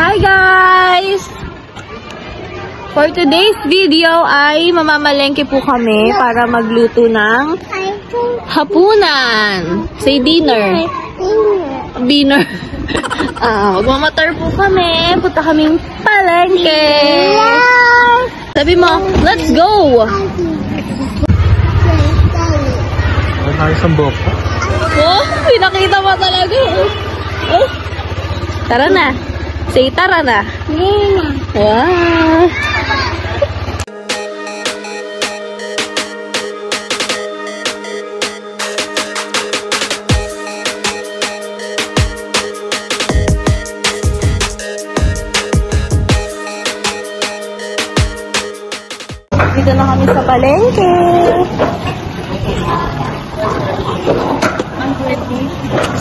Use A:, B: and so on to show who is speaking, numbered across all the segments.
A: Hi guys! For today's video ay mamamalengke po kami para magluto ng hapunan. Say dinner. Dinner. Magmamatar po kami. Punta kaming palengke. Sabi mo, let's go! Oh, pinakita mo talaga. Oh. Tara na. Say tara na. Wow. Dito na kami sa palengke.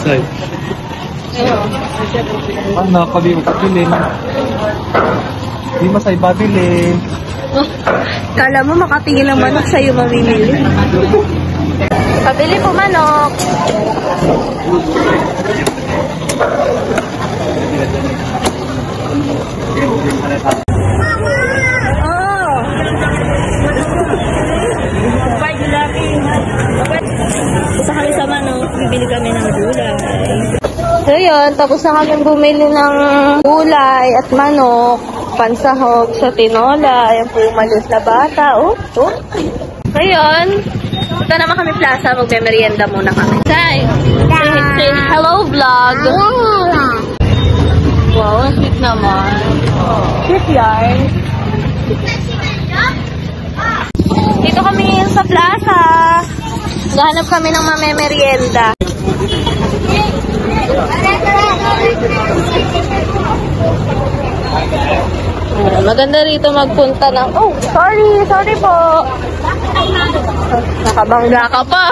B: Side. Ano, kabi mo pabili. Hindi masay babili.
A: Kala mo makatingin ng manok sa'yo mamimili. Pabili po manok. Punta kami sa manok, bibili kami ng gulay. So yun, tapos na kami bumili ng gulay at manok, pansahog sa tinola. Ayan po yung maliit na bata. Oh. So yun, punta naman kami plaza, magme-merienda muna kami. Say hello vlog. Wow, ang sweet naman. Cute yarn. Dito kami sa plaza. Gahanap kami ng mamemerienda. Maganda rito magpunta ng... Oh, sorry po. Nakabangga ka pa.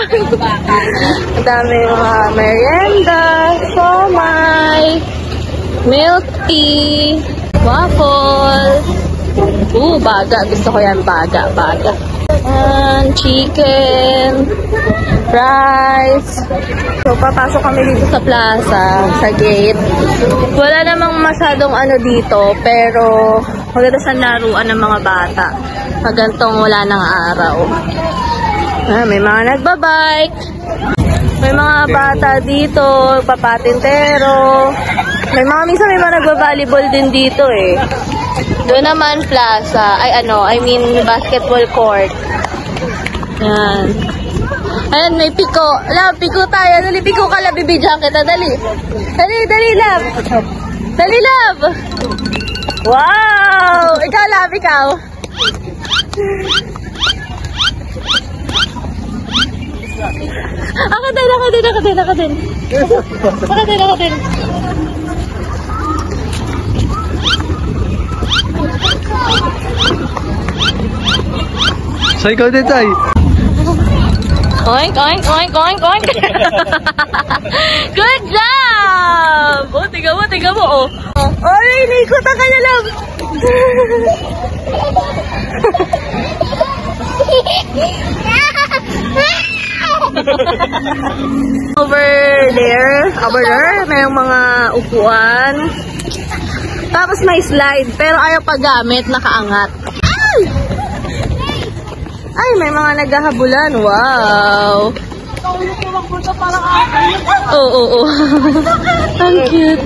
A: Ang dami mga merienda, somay, milk tea, waffle. Baga. Gusto ko yan, baga. And chicken, rice. So, papasok kami dito sa plaza, sa gate. Wala namang masyadong ano dito, pero maganda sa laruan ng mga bata. Pagantong wala ng araw. May mga nagbabike. May mga bata dito, papatintero. Minsan may mga nagbabalibol din dito eh. Doon naman plaza, basketball court. Yan. Ayan, may piko. Piko tayo. Dali, piko ka lang, bibidyan kita. Dali, love. Dali, love. Wow! Ikaw, love, ikaw. Ako din.
B: So, ikaw din, Tay.
A: Oink. Good job! Oh, tiga mo, oh. Oh, ikutan ka niya, love. Over there, may mga upuan. Tapos may slide, pero ayaw paggamit, nakaangat. Ay, may mga naghahabulan. Wow! Oo. Ang cute.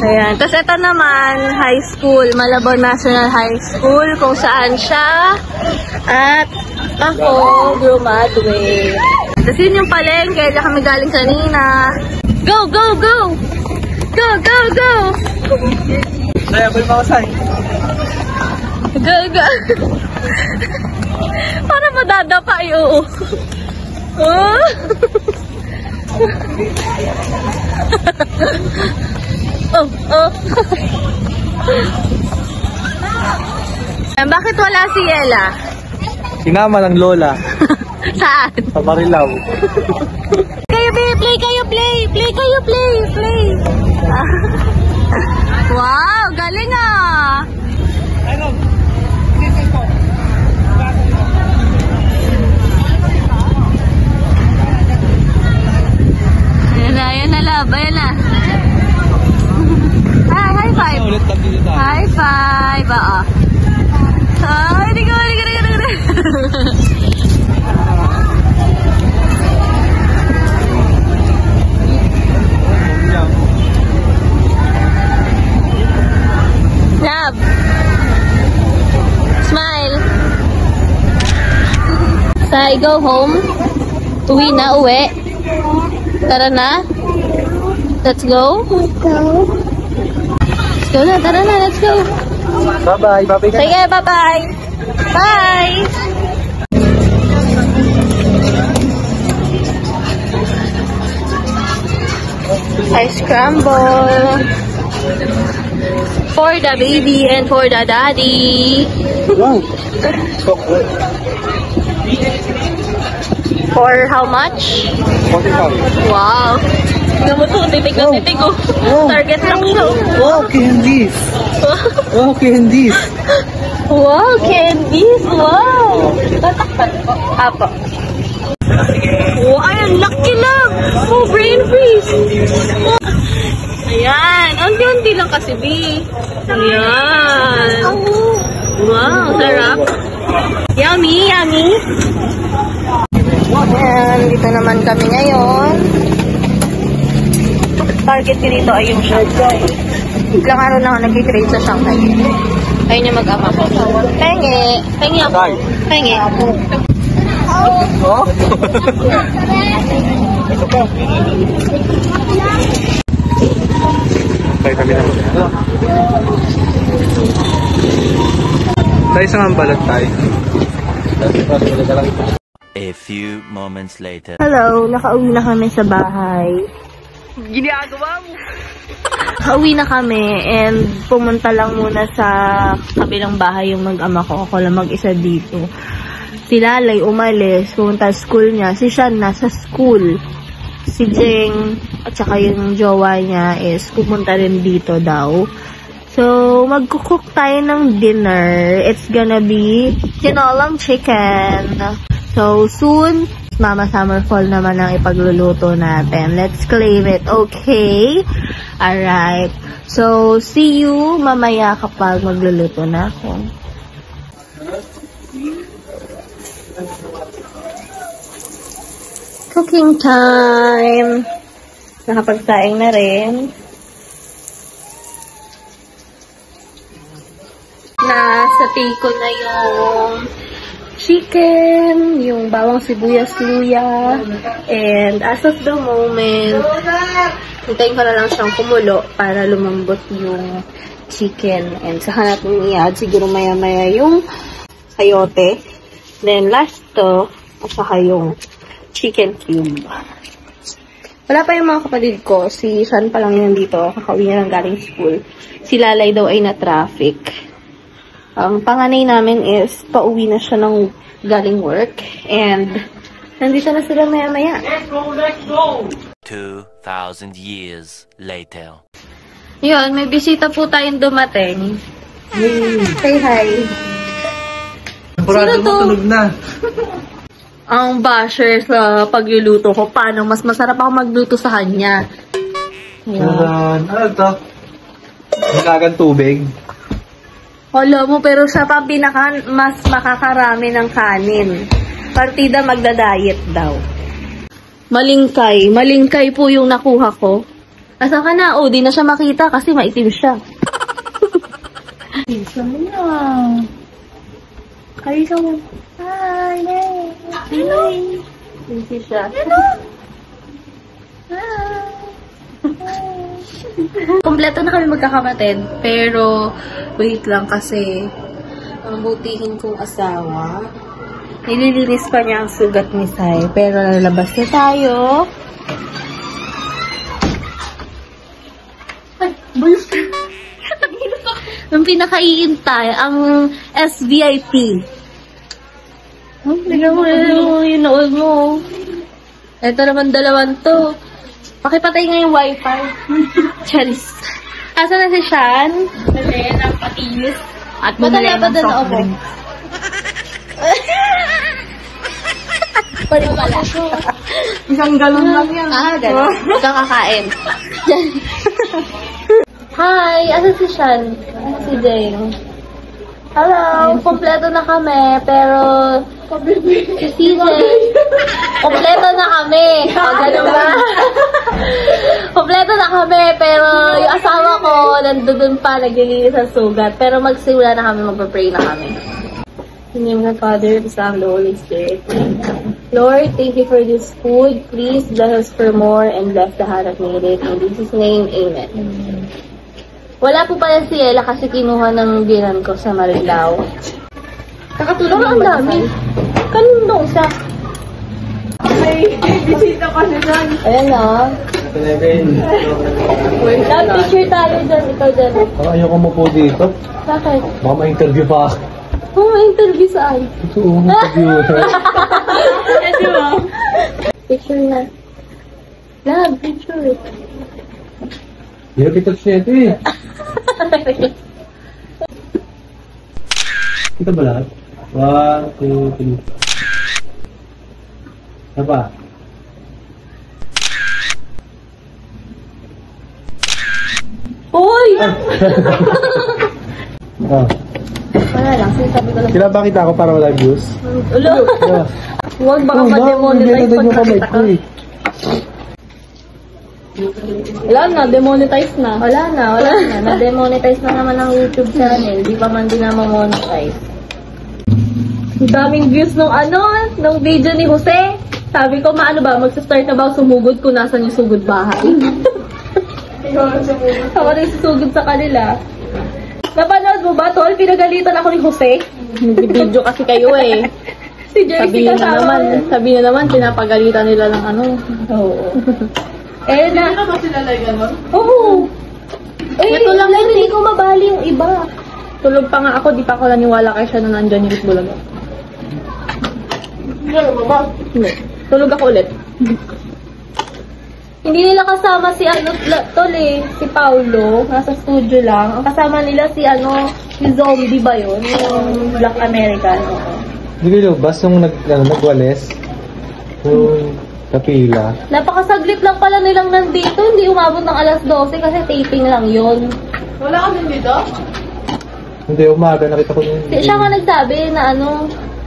A: Ayan. Tapos ito naman, high school. Malabon National High School, kung saan siya. At ako, graduate. Tapos yun yung palengke. Diyan kami galing kanina. Go! Go!
B: Saya, balik mo say.
A: Go! Para madadapa yung oh. Oh. Bakit wala si Ella?
B: Sinama ng lola.
A: Saan?
B: Sa Marilao.
A: Play. Wow, galing ah. Ayan na, love. Ayan na.
B: Balot lang dito tayo.
A: High five! Ay, di ko. Love! Smile! Say, go home. Uwi. Tara na. Let's go. Tara na, let's go.
B: Bye-bye. Bye-bye ka.
A: Sige, bye-bye. Bye! Ice scramble. For the baby and for the daddy.
B: Wow. Chocolate.
A: For how much?
B: 45.
A: Wow. Tingnan mo to, titig na titig ko. Target lang siya.
B: Wow, candies. Wow, candies.
A: Wow, candies. Wow. Tatakpan po. Apo. Wow, ay, ang laki lang. Oh, brain freeze. Ayan. Unti-unti lang kasi, B. Ayan. Wow, sarap. Yummy. Ayan, dito naman kami ngayon. Target ko dito ay yung Shanghai. Ilang araw lang ako nag-trade sa Shanghai. Ayun yung mag-ama ko. Pengi ako. Pengi.
B: Oh? Tayo kami na. Tayo isang balot tayo.
C: A few moments later.
A: Hello, nakauwi na kami sa bahay. Ginagawa mo? Nakauwi na kami and pumunta lang muna sa kabilang bahay yung mag-ama ko. Ako lang mag-isa dito. Si Lalay umalis, pumunta sa school niya. Si Sean nasa school. Si Jeng at saka yung jowa niya is pumunta rin dito daw. So, magkukook tayo ng dinner. It's gonna be tinolang chicken. So, soon, Mama Summerfall naman ang ipagluluto natin. Let's claim it, okay? Alright. So, see you mamaya kapag magluluto na ako. Cooking time! Nakapagsaing na rin. Nasa tiko na yung chicken, yung bawang sibuyas luya, and as of the moment, hintayin ko na lang siyang kumulo para lumambot yung chicken. And saka natin i-add siguro maya-maya yung sayote. Then last to, at saka yung chicken cube. Wala pa yung mga kapatid ko. Si Sean pa lang yun dito. Kakauwi niya lang galing school. Si Lalay daw ay na-traffic. Ang panganay namin is pauwi na siya ng galing work. And nandito na sila maya-maya.
C: 2,000 years later.
A: Yun, may bisita po tayong dumating. Say hi.
B: Sigurado mo tunog na.
A: Ang basher sa pagluluto ko. Paano? Mas masarap ako magluto sa kanya.
B: Ano to? Nakagan tubig.
A: Alam mo, pero sa pampinaka, mas makakarami ng kanin. Partida magda-diet daw. Malingkay. Malingkay po yung nakuha ko. Asan ka na? Oh, di na siya makita kasi maitim siya. Isa mo na. Kaya mo. Hi, Nay. Hi. Hindi siya. Kompleto na kami magkakapatid, pero wait lang kasi ang butihin kong asawa, nililinis pa niya ang sugat ni Sai, pero lalabas na tayo. Ay, bayos ka. Ang pinakaiintay, ang SVIP. Tignan mo, yung nood mo. Ito naman dalawan to. Pakipatay nga yung wifi. Charis. Asa na si Sean? Kasi, napatinis. At bumili ng soft drink. Pwede pala.
B: Isang galon lang yan.
A: Ah, gano'n. Huwag kang kakain. Hi! Asa si Sean? Si Jane. Hello! Kompleto na kami, pero... Si CJ. Kompleto na kami. O, ganun ba? Kompleto na kami, pero yung asawa ko, nandun pa, naglilinis sa sugat. Pero magsimula na kami, magpa-pray na kami. In the name of the Father, the Son, and the Holy Spirit. Lord, thank you for this food. Please bless us for more and bless the hand that made it. In Jesus' name, Amen. Wala po pala si Ella kasi kinuha ng binan ko sa Marilao. Nakatulong ang dami. Kanino siya?
D: May bisita ka na dyan.
A: Ayan na. Love picture tayo dyan. Ikaw dyan.
B: Ayoko mo po dito.
A: Bakit?
B: Baka ma-interview pa.
A: Kung may interview saan?
B: Ito, interview.
A: Picture na. Love, picture.
B: Hindi kita siya ito eh. Kita ba lahat? 1, 2, 3. Ano pa?
A: Uy!
B: Ah.
A: Wala lang, sinasabi ko lang.
B: Kinabakita ako para wala views.
A: Ulo! Huwag baka ma-demonetize pag nakita ka. Wala na, demonetize na. Wala na. Na-demonetize na naman ang YouTube channel. Di pa man din na ma-monetize. Ang daming views nung video ni Jose. Sabi ko, magsa-start na ba sumugod kung nasan yung sugod bahay? Ako rin susugod sa kanila. Napanood mo ba, Tol? Pinagalitan ako ni Jose. Nag-video kasi kayo eh. Si Jersey sabi na naman, pinapagalitan nila ng Oo. Eh, na...
D: Hindi na ba sila like gano'n?
A: Oo. Eh, ito lang hindi ko mabali yung iba. Tulog pa nga ako, di pa ako naniwala kay siya na nandyan yung Bulaga. Hindi. Tulog ako ulit. Hindi nila kasama si Tol eh, si Paulo, nasa studio lang. Ang kasama nila si si Zombie ba yun? Yung Black American.
B: Hindi ko bas nung nagwales. Yung kapila.
A: Napakasaglit lang pala nilang nandito, hindi umabot ng alas 12 kasi taping lang yun.
D: Wala ka din dito?
B: Hindi, umaga nakita ko yung...
A: Siya nga nagsabi na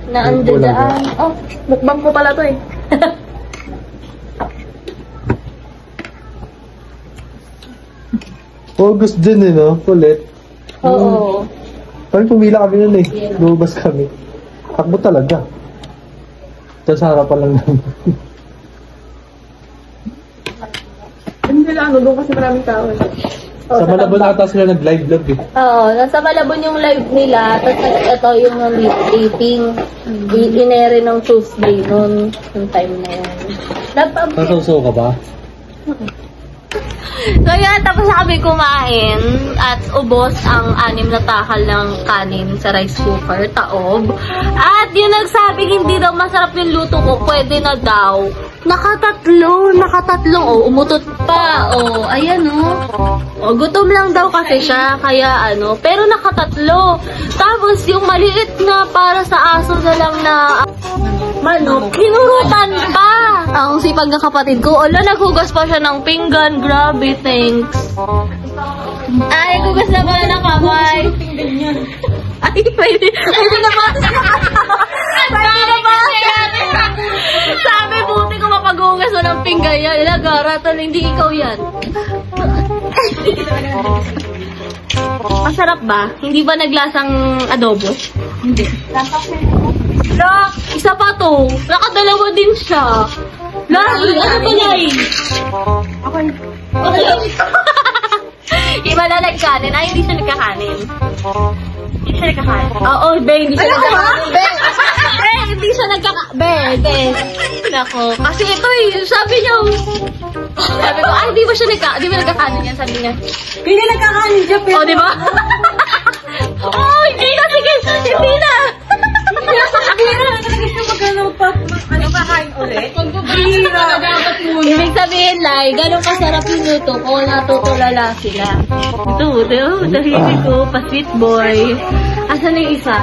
A: na andyan. Oh, mukbang ko pala to eh.
B: August din eh, no? Ulit.
A: Oo.
B: Parang pumila kami nun eh. Lumabas kami. Takbo talaga. Ito sa harapan lang namin.
D: Hindi sila doon kasi maraming tao eh.
B: Sa Malabon ata sila nag-live vlog eh.
A: Oo, nasa Malabon yung live nila, tapos ito yung taping. Inere ng Tuesday noon, yung time na yun.
B: Nasuso ka ba?
A: So yan, tapos na kami kumain at ubos ang 6 na takal ng kanin sa rice cooker, taob. At yung nagsabing hindi daw masarap yung luto ko, pwede na daw. Nakatatlo. Oh, umutot pa. Oh, ayan oh. Oh, gutom lang daw kasi siya, kaya pero nakatatlo. Tapos yung maliit na para sa aso na lang na manok, hinurutan pa. Ang sipag ng kapatid ko, naghugas pa siya ng pinggan. Grabe, thanks. Ay, gugas na pala ng kamay. Ay, pwede na ba? Pwede na ba? Sabi, buti ko mapag-ugas mo ng pinggan yan. Ilagara, hindi ikaw yan. Masarap ba? Hindi ba naglasang adobo? Hindi. Look, isa pa to. Nakadalawa din siya. Ano pala eh? Okay. Iba na nagkanin. Ay, hindi siya nagkakanin. Hindi siya nagkakanin. Oo, hindi siya nagkakanin. Hindi siya nagkakanin. Nako. Kasi ito eh, sabi ko, di ba nagkakanin yan? Sabi niya.
D: Hindi nagkakanin siya pero...
A: Oh, di ba? Oh, hindi na. Sige, hindi na.
D: Kakain ulit?
A: Ibig sabihin, Lai, ganun kasarap yung luto ko, natutulala sila. Ito, tahimik ko, pa-sweet boy. Asan yung isa?